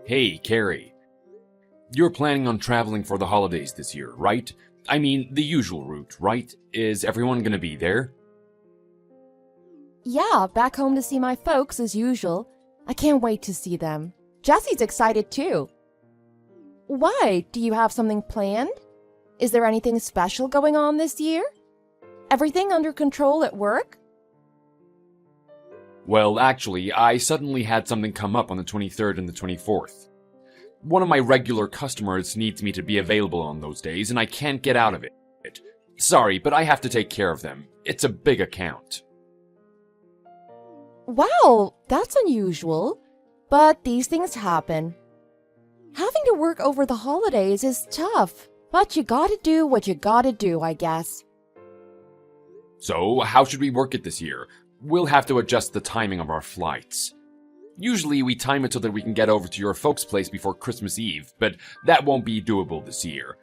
Hey, Carrie. You're planning on traveling for the holidays this year, right? I mean, the usual route, right? Is everyone gonna be there? Yeah, back home to see my folks as usual. I can't wait to see them. Jesse's excited too. Why? Do you have something planned? Is there anything special going on this year? Everything under control at work? Well, actually, I suddenly had something come up on the 23rd and the 24th. One of my regular customers needs me to be available on those days, and I can't get out of it. Sorry, but I have to take care of them. It's a big account. Wow, that's unusual. But these things happen. Having to work over the holidays is tough, but you gotta do what you gotta do, I guess. So, how should we work it this year? We'll have to adjust the timing of our flights. Usually we time it so that we can get over to your folks' place before Christmas Eve, but that won't be doable this year.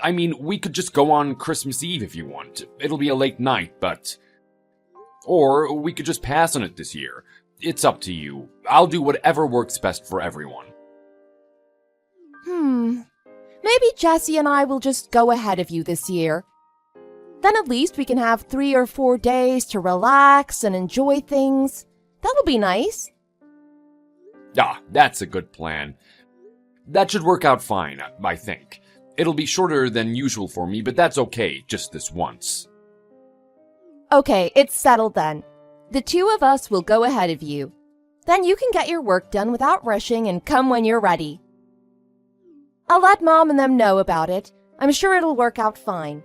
I mean, we could just go on Christmas Eve if you want. It'll be a late night, but... Or we could just pass on it this year. It's up to you. I'll do whatever works best for everyone. Maybe Jesse and I will just go ahead of you this year. Then at least we can have 3 or 4 days to relax and enjoy things. That'll be nice. Ah, that's a good plan. That should work out fine, I think. It'll be shorter than usual for me, but that's okay, just this once. Okay, it's settled then. The 2 of us will go ahead of you. Then you can get your work done without rushing and come when you're ready. I'll let Mom and them know about it. I'm sure it'll work out fine.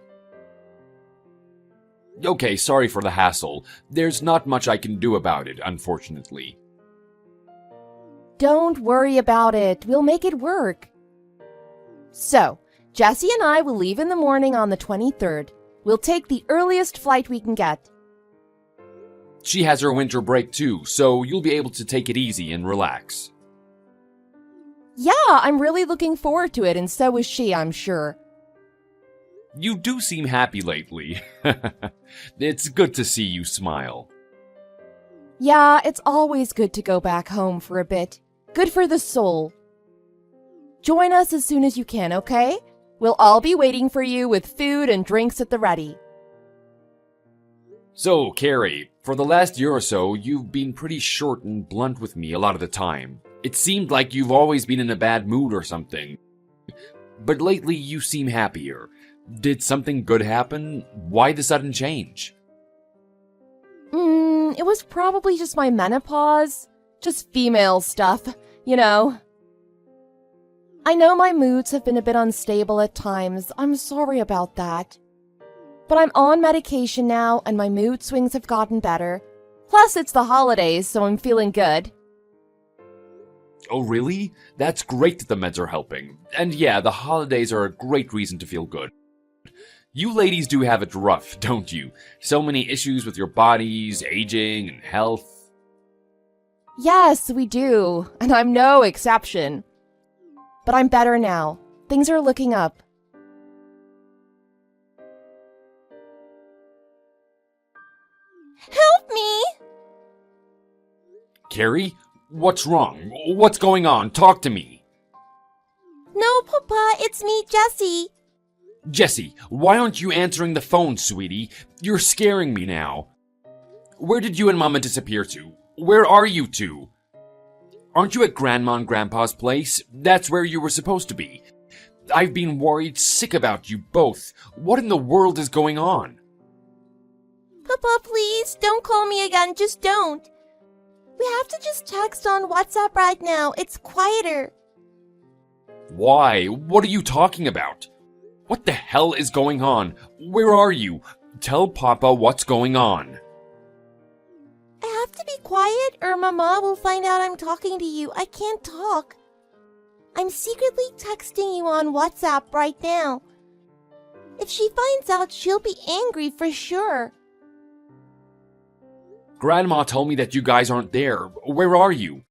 Okay, sorry for the hassle. There's not much I can do about it, unfortunately. Don't worry about it. We'll make it work. So, Jesse and I will leave in the morning on the 23rd. We'll take the earliest flight we can get. She has her winter break too, so you'll be able to take it easy and relax. Yeah, I'm really looking forward to it, and so is she, I'm sure. You do seem happy lately. It's good to see you smile. Yeah, it's always good to go back home for a bit. Good for the soul. Join us as soon as you can, okay? We'll all be waiting for you with food and drinks at the ready. So, Carrie, for the last year or so, you've been pretty short and blunt with me a lot of the time. It seemed like you've always been in a bad mood or something. But lately, you seem happier. Did something good happen? Why the sudden change? It was probably just my menopause. Just female stuff, you know. I know my moods have been a bit unstable at times. I'm sorry about that. But I'm on medication now, and my mood swings have gotten better. Plus, it's the holidays, so I'm feeling good. Oh, really? That's great that the meds are helping. And yeah, the holidays are a great reason to feel good. You ladies do have it rough, don't you? So many issues with your bodies, aging, and health. Yes, we do, and I'm no exception. But I'm better now. Things are looking up. Help me! Carrie? What's wrong? What's going on? Talk to me. No, Papa, it's me, Jessie. Jessie, why aren't you answering the phone, sweetie? You're scaring me now. Where did you and Mama disappear to? Where are you two? Aren't you at Grandma and Grandpa's place? That's where you were supposed to be. I've been worried sick about you both. What in the world is going on? Papa, please, don't call me again. Just don't. We have to just text on WhatsApp right now. It's quieter. Why? What are you talking about? What the hell is going on? Where are you? Tell Papa what's going on. I have to be quiet or Mama will find out I'm talking to you. I can't talk. I'm secretly texting you on WhatsApp right now. If she finds out, she'll be angry for sure. Grandma told me that you guys aren't there. Where are you?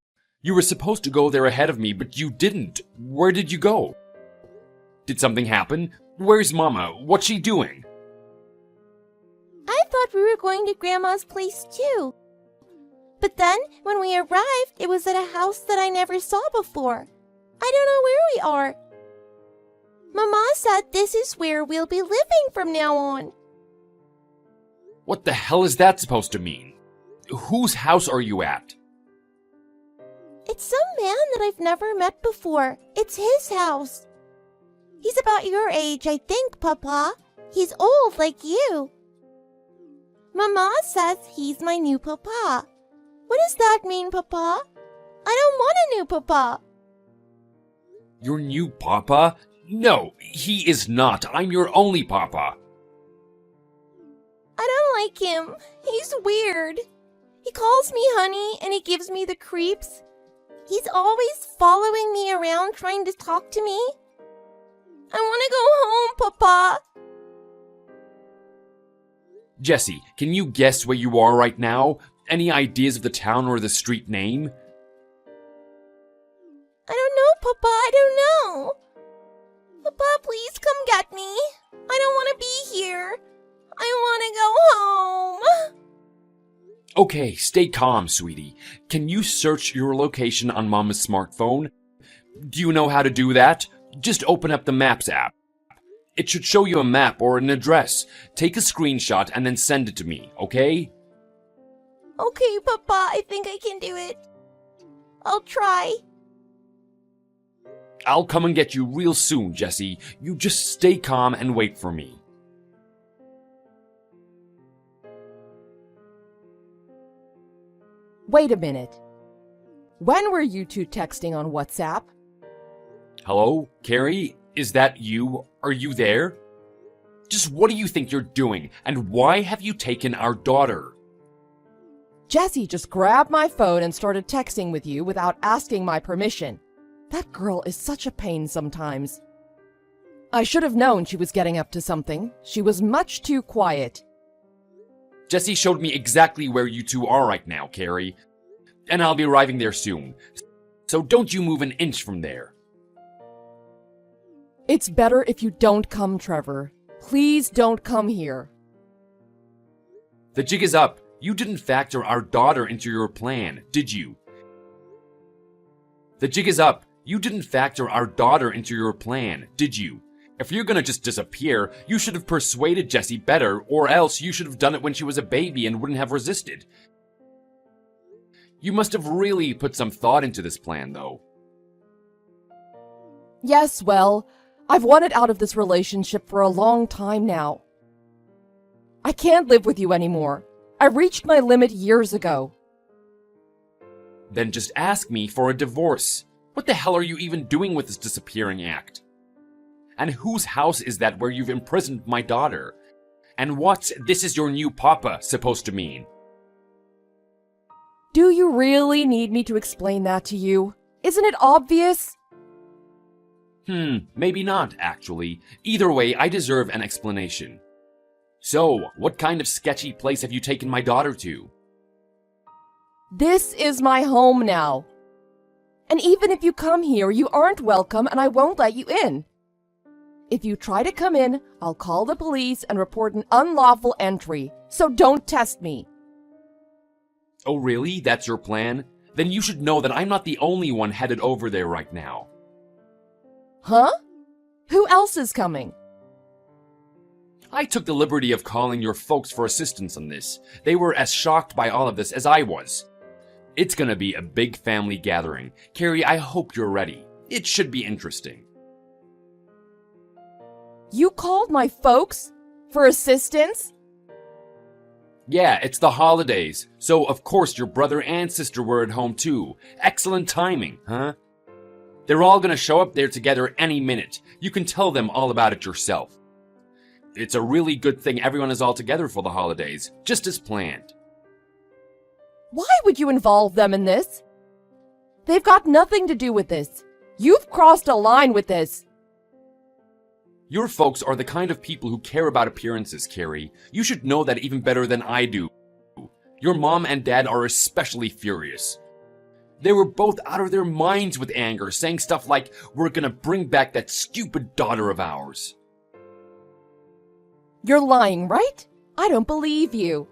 You were supposed to go there ahead of me, but you didn't. Where did you go? Did something happen? Where's Mama? What's she doing? I thought we were going to Grandma's place too. But then, when we arrived, it was at a house that I never saw before. I don't know where we are. Mama said this is where we'll be living from now on. What the hell is that supposed to mean? Whose house are you at? It's some man that I've never met before. It's his house. He's about your age, I think, Papa. He's old like you. Mama says he's my new papa. What does that mean, Papa? I don't want a new papa. Your new papa? No, he is not. I'm your only papa. I don't like him. He's weird. He calls me honey and he gives me the creeps. He's always following me around trying to talk to me. I want to go home, Papa. Jessie, can you guess where you are right now? Any ideas of the town or the street name? I don't know, Papa. I don't know. Papa, please come get me. I don't want to be here. I want to go home. Okay, stay calm, sweetie. Can you search your location on Mama's smartphone? Do you know how to do that? Just open up the Maps app. It should show you a map or an address. Take a screenshot and then send it to me, okay? Okay, Papa, I think I can do it. I'll try. I'll come and get you real soon, Jessie. You just stay calm and wait for me. Wait a minute. When were you two texting on WhatsApp? Hello, Carrie? Is that you? Are you there? Just what do you think you're doing? And why have you taken our daughter? Jessie just grabbed my phone and started texting with you without asking my permission. That girl is such a pain sometimes. I should have known she was getting up to something. She was much too quiet. Jessie showed me exactly where you two are right now, Carrie. And I'll be arriving there soon. So don't you move an inch from there. It's better if you don't come, Trevor. Please don't come here. The jig is up. You didn't factor our daughter into your plan, did you? The jig is up. You didn't factor our daughter into your plan, did you? If you're gonna just disappear, you should have persuaded Jessie better, or else you should have done it when she was a baby and wouldn't have resisted. You must have really put some thought into this plan, though. Yes, well, I've wanted out of this relationship for a long time now. I can't live with you anymore. I reached my limit years ago. Then just ask me for a divorce. What the hell are you even doing with this disappearing act? And whose house is that where you've imprisoned my daughter? And what's "this is your new papa" supposed to mean? Do you really need me to explain that to you? Isn't it obvious? Maybe not, actually. Either way, I deserve an explanation. So, what kind of sketchy place have you taken my daughter to? This is my home now. And even if you come here, you aren't welcome and I won't let you in. If you try to come in, I'll call the police and report an unlawful entry. So don't test me. Oh really? That's your plan? Then you should know that I'm not the only one headed over there right now. Huh? Who else is coming? I took the liberty of calling your folks for assistance on this. They were as shocked by all of this as I was. It's gonna be a big family gathering. Carrie, I hope you're ready. It should be interesting. You called my folks? For assistance? Yeah, it's the holidays, so of course your brother and sister were at home too. Excellent timing, huh? They're all gonna show up there together any minute. You can tell them all about it yourself. It's a really good thing everyone is all together for the holidays, just as planned. Why would you involve them in this? They've got nothing to do with this. You've crossed a line with this. Your folks are the kind of people who care about appearances, Carrie. You should know that even better than I do. Your mom and dad are especially furious. They were both out of their minds with anger, saying stuff like, "We're gonna bring back that stupid daughter of ours." You're lying, right? I don't believe you.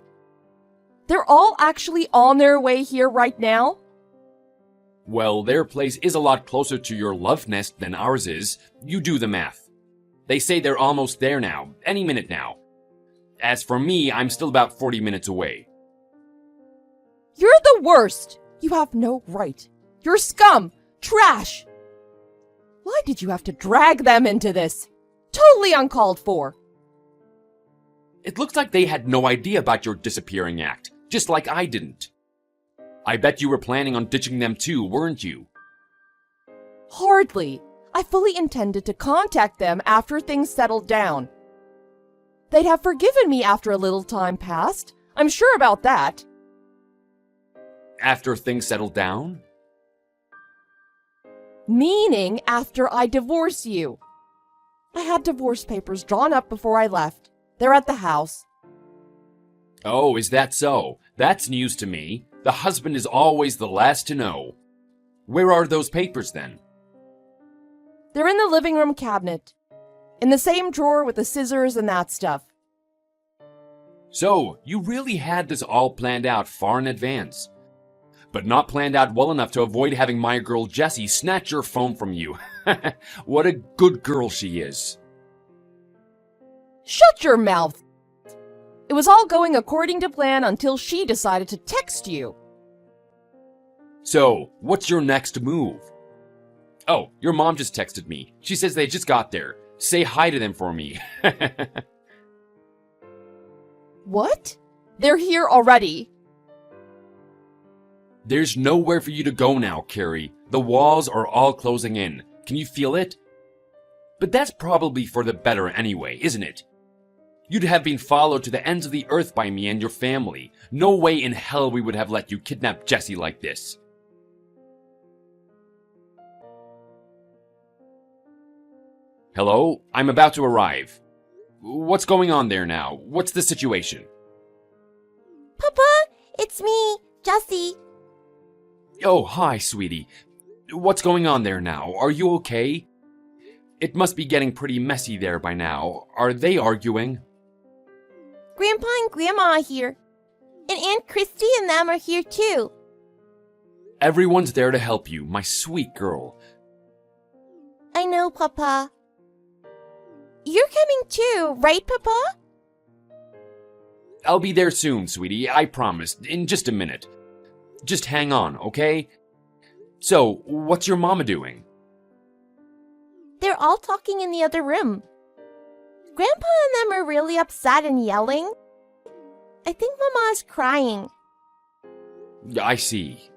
They're all actually on their way here right now? Well, their place is a lot closer to your love nest than ours is. You do the math. They say they're almost there now, any minute now. As for me, I'm still about 40 minutes away. You're the worst! You have no right. You're scum! Trash! Why did you have to drag them into this? Totally uncalled for. It looks like they had no idea about your disappearing act, just like I didn't. I bet you were planning on ditching them too, weren't you? Hardly. I fully intended to contact them after things settled down. They'd have forgiven me after a little time passed. I'm sure about that. After things settled down? Meaning after I divorce you. I had divorce papers drawn up before I left. They're at the house. Oh, is that so? That's news to me. The husband is always the last to know. Where are those papers then? They're in the living room cabinet. In the same drawer with the scissors and that stuff. So, you really had this all planned out far in advance. But not planned out well enough to avoid having my girl Jessie snatch your phone from you. What a good girl she is. Shut your mouth! It was all going according to plan until she decided to text you. So, what's your next move? Oh, your mom just texted me. She says they just got there. Say hi to them for me. What? They're here already. There's nowhere for you to go now, Carrie. The walls are all closing in. Can you feel it? But that's probably for the better anyway, isn't it? You'd have been followed to the ends of the earth by me and your family. No way in hell we would have let you kidnap Jessie like this. Hello? I'm about to arrive. What's going on there now? What's the situation? Papa, it's me, Jessie. Oh, hi, sweetie. What's going on there now? Are you okay? It must be getting pretty messy there by now. Are they arguing? Grandpa and Grandma are here. And Aunt Christy and them are here too. Everyone's there to help you, my sweet girl. I know, Papa. You're coming too, right, Papa? I'll be there soon, sweetie, I promise. In just a minute. Just hang on, okay? So, what's your mama doing? They're all talking in the other room. Grandpa and them are really upset and yelling. I think Mama's crying. I see.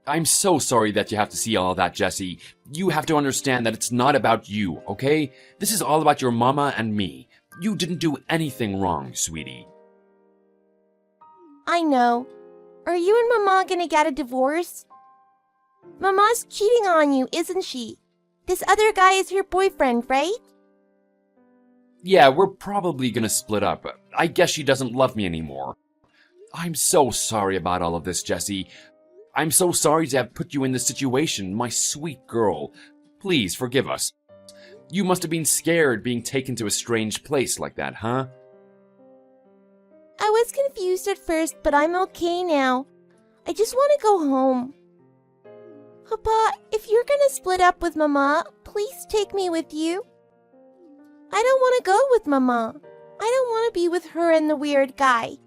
I'm so sorry that you have to see all that, Jessie. You have to understand that it's not about you, okay? This is all about your mama and me. You didn't do anything wrong, sweetie. I know. Are you and Mama gonna get a divorce? Mama's cheating on you, isn't she? This other guy is your boyfriend, right? Yeah, we're probably gonna split up. I guess she doesn't love me anymore. I'm so sorry about all of this, Jessie. I'm so sorry to have put you in this situation, my sweet girl. Please forgive us. You must have been scared being taken to a strange place like that, huh? I was confused at first, but I'm okay now. I just want to go home. Papa, if you're gonna split up with Mama, please take me with you. I don't want to go with Mama. I don't want to be with her and the weird guy.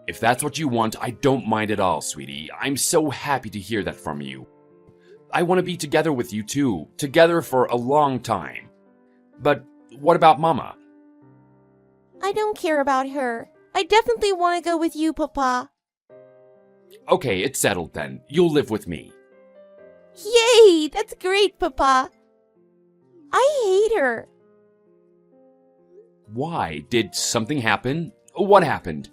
If that's what you want, I don't mind at all, sweetie. I'm so happy to hear that from you. I want to be together with you too, together for a long time. But what about Mama? I don't care about her. I definitely want to go with you, Papa. Okay, it's settled then. You'll live with me. Yay! That's great, Papa. I hate her. Why? Did something happen? What happened?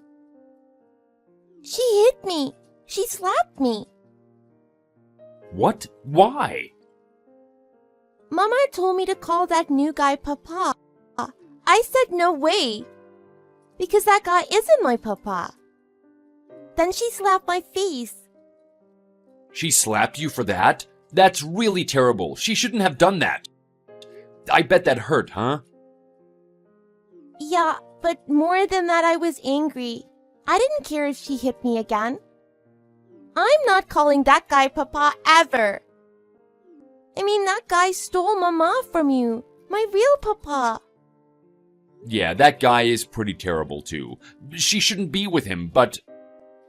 She hit me. She slapped me. What? Why? Mama told me to call that new guy Papa. I said no way. Because that guy isn't my Papa. Then she slapped my face. She slapped you for that? That's really terrible. She shouldn't have done that. I bet that hurt, huh? Yeah, but more than that, I was angry. I didn't care if she hit me again. I'm not calling that guy Papa ever. I mean, that guy stole Mama from you. My real Papa. Yeah, that guy is pretty terrible too. She shouldn't be with him, but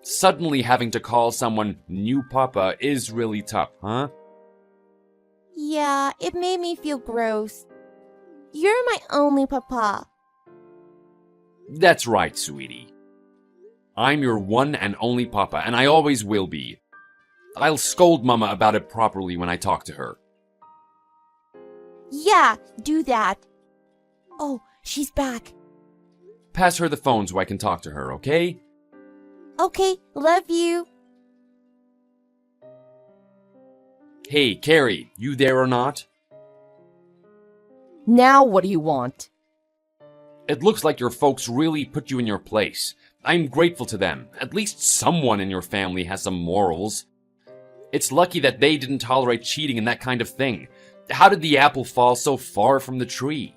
suddenly having to call someone new Papa is really tough, huh? Yeah, it made me feel gross. You're my only Papa. That's right, sweetie. I'm your one and only Papa, and I always will be. I'll scold Mama about it properly when I talk to her. Yeah, do that. Oh, she's back. Pass her the phone so I can talk to her, okay? Okay, love you. Hey, Carrie, you there or not? Now what do you want? It looks like your folks really put you in your place. I'm grateful to them. At least someone in your family has some morals. It's lucky that they didn't tolerate cheating and that kind of thing. How did the apple fall so far from the tree?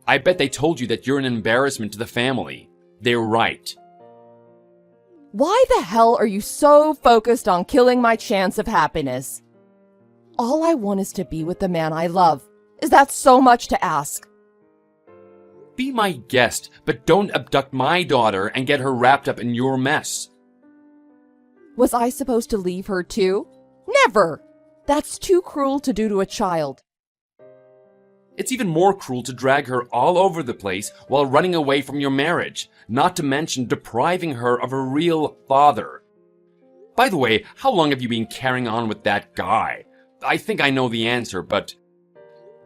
I bet they told you that you're an embarrassment to the family. They're right. Why the hell are you so focused on killing my chance of happiness? All I want is to be with the man I love. Is that so much to ask? Be my guest, but don't abduct my daughter and get her wrapped up in your mess. Was I supposed to leave her too? Never! That's too cruel to do to a child. It's even more cruel to drag her all over the place while running away from your marriage, not to mention depriving her of a real father. By the way, how long have you been carrying on with that guy? I think I know the answer, but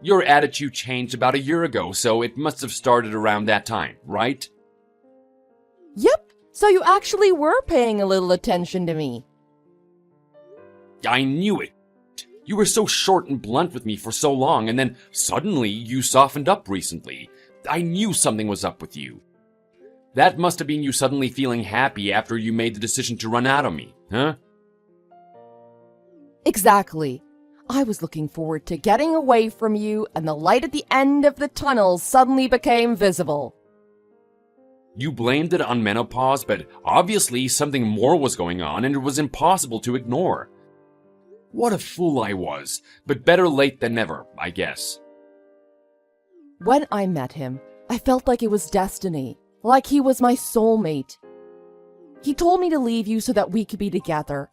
your attitude changed about a year ago, so it must have started around that time, right? Yep, so you actually were paying a little attention to me. I knew it. You were so short and blunt with me for so long, and then suddenly you softened up recently. I knew something was up with you. That must have been you suddenly feeling happy after you made the decision to run out on me, huh? Exactly. I was looking forward to getting away from you, and the light at the end of the tunnel suddenly became visible. You blamed it on menopause, but obviously something more was going on, and it was impossible to ignore. What a fool I was, but better late than never, I guess. When I met him, I felt like it was destiny, like he was my soulmate. He told me to leave you so that we could be together.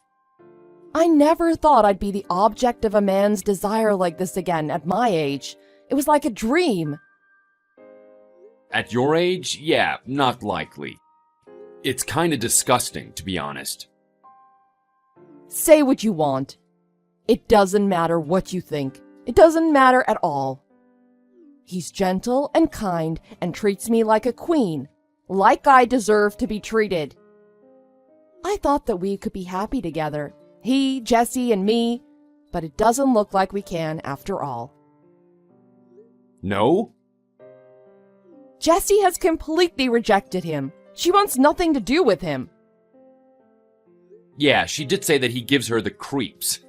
I never thought I'd be the object of a man's desire like this again at my age. It was like a dream. At your age, yeah, not likely. It's kinda disgusting, to be honest. Say what you want. It doesn't matter what you think. It doesn't matter at all. He's gentle and kind and treats me like a queen, like I deserve to be treated. I thought that we could be happy together, he, Jesse, and me, but it doesn't look like we can after all. No? Jessie has completely rejected him. She wants nothing to do with him. Yeah, she did say that he gives her the creeps.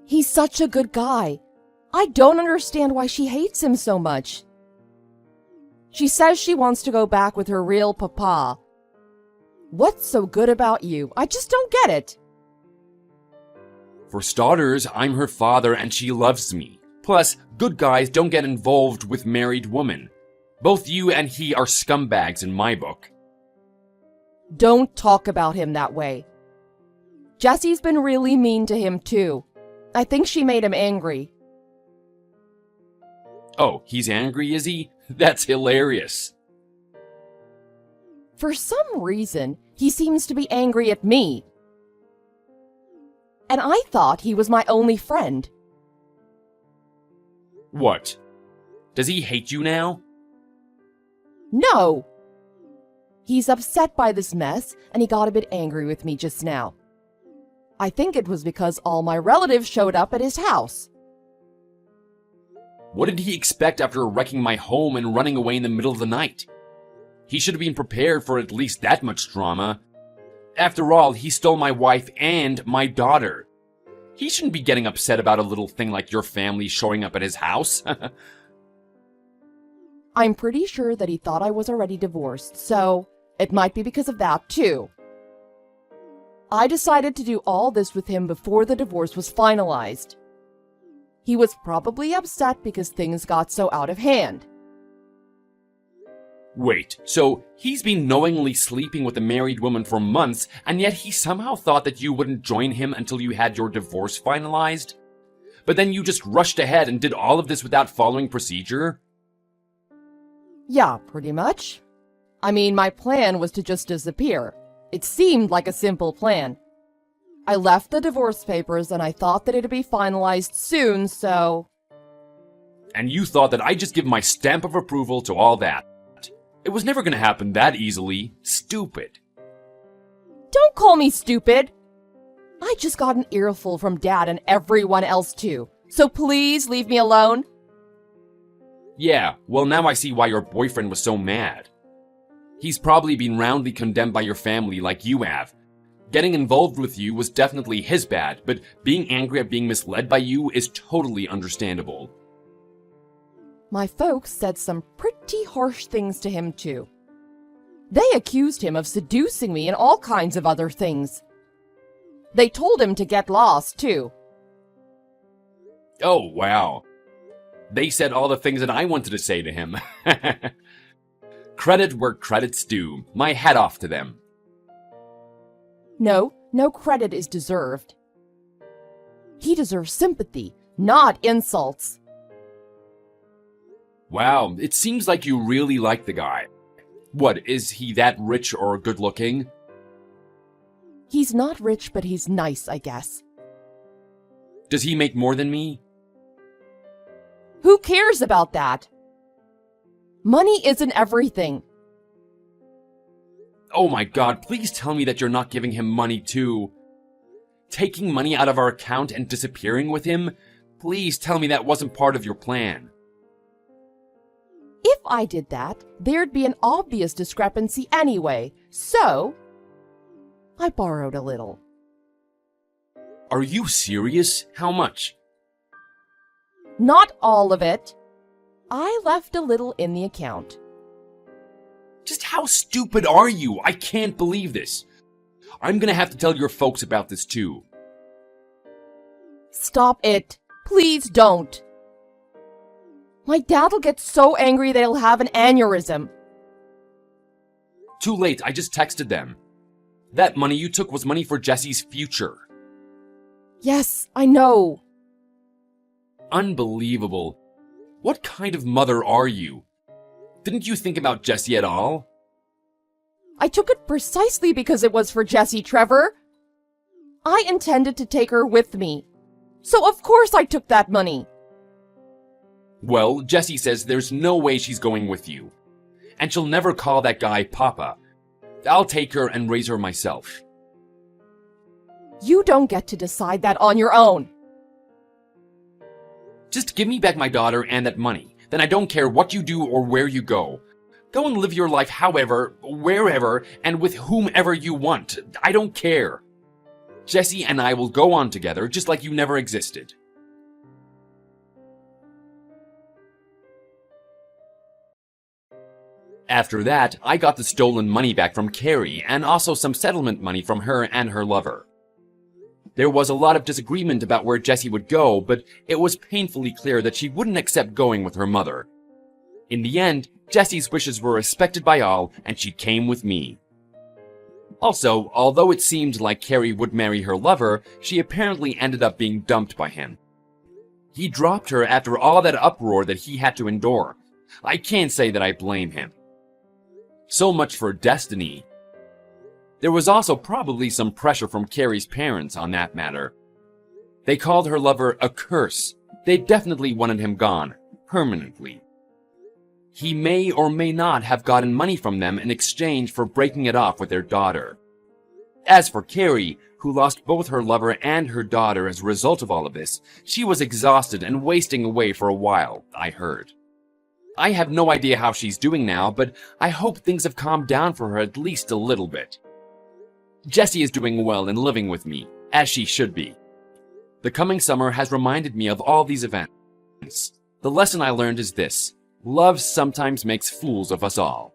He's such a good guy. I don't understand why she hates him so much. She says she wants to go back with her real papa. What's so good about you? I just don't get it. For starters, I'm her father and she loves me. Plus, good guys don't get involved with married women. Both you and he are scumbags in my book. Don't talk about him that way. Jessie's been really mean to him too. I think she made him angry. Oh, he's angry, is he? That's hilarious. For some reason, he seems to be angry at me. And I thought he was my only friend. What? Does he hate you now? No! He's upset by this mess, and he got a bit angry with me just now. I think it was because all my relatives showed up at his house. What did he expect after wrecking my home and running away in the middle of the night? He should have been prepared for at least that much drama. After all, he stole my wife and my daughter. He shouldn't be getting upset about a little thing like your family showing up at his house. I'm pretty sure that he thought I was already divorced, so it might be because of that too. I decided to do all this with him before the divorce was finalized. He was probably upset because things got so out of hand. Wait, so he's been knowingly sleeping with a married woman for months, and yet he somehow thought that you wouldn't join him until you had your divorce finalized? But then you just rushed ahead and did all of this without following procedure? Yeah, pretty much. I mean, my plan was to just disappear. It seemed like a simple plan. I left the divorce papers and I thought that it'd be finalized soon, so... And you thought that I'd just give my stamp of approval to all that? It was never gonna happen that easily. Stupid. Don't call me stupid! I just got an earful from Dad and everyone else too, so please leave me alone. Yeah, well now I see why your boyfriend was so mad. He's probably been roundly condemned by your family like you have. Getting involved with you was definitely his bad, but being angry at being misled by you is totally understandable. My folks said some pretty harsh things to him too. They accused him of seducing me and all kinds of other things. They told him to get lost too. Oh, wow. They said all the things that I wanted to say to him. Credit where credit's due. My hat off to them. No credit is deserved. He deserves sympathy, not insults. Wow, it seems like you really like the guy. What, is he that rich or good looking? He's not rich, but he's nice, I guess. Does he make more than me? Who cares about that? Money isn't everything. Oh my god, please tell me that you're not giving him money too. Taking money out of our account and disappearing with him? Please tell me that wasn't part of your plan. If I did that, there'd be an obvious discrepancy anyway, so I borrowed a little. Are you serious? How much? Not all of it. I left a little in the account. Just how stupid are you? I can't believe this. I'm gonna have to tell your folks about this too. Stop it. Please don't. My dad'll get so angry that he'll have an aneurysm. Too late, I just texted them. That money you took was money for Jesse's future. Yes, I know. Unbelievable. What kind of mother are you? Didn't you think about Jesse at all? I took it precisely because it was for Jessie, Trevor. I intended to take her with me. So of course I took that money. Well, Jessie says there's no way she's going with you. And she'll never call that guy Papa. I'll take her and raise her myself. You don't get to decide that on your own. Just give me back my daughter and that money. Then I don't care what you do or where you go. Go and live your life however, wherever, and with whomever you want. I don't care. Jessie and I will go on together just like you never existed. After that, I got the stolen money back from Carrie and also some settlement money from her and her lover. There was a lot of disagreement about where Jessie would go, but it was painfully clear that she wouldn't accept going with her mother. In the end, Jessie's wishes were respected by all, and she came with me. Also, although it seemed like Carrie would marry her lover, she apparently ended up being dumped by him. He dropped her after all that uproar that he had to endure. I can't say that I blame him. So much for destiny. There was also probably some pressure from Carrie's parents on that matter. They called her lover a curse. They definitely wanted him gone, permanently. He may or may not have gotten money from them in exchange for breaking it off with their daughter. As for Carrie, who lost both her lover and her daughter as a result of all of this, she was exhausted and wasting away for a while, I heard. I have no idea how she's doing now, but I hope things have calmed down for her at least a little bit. Jessie is doing well and living with me, as she should be. The coming summer has reminded me of all these events. The lesson I learned is this: love sometimes makes fools of us all.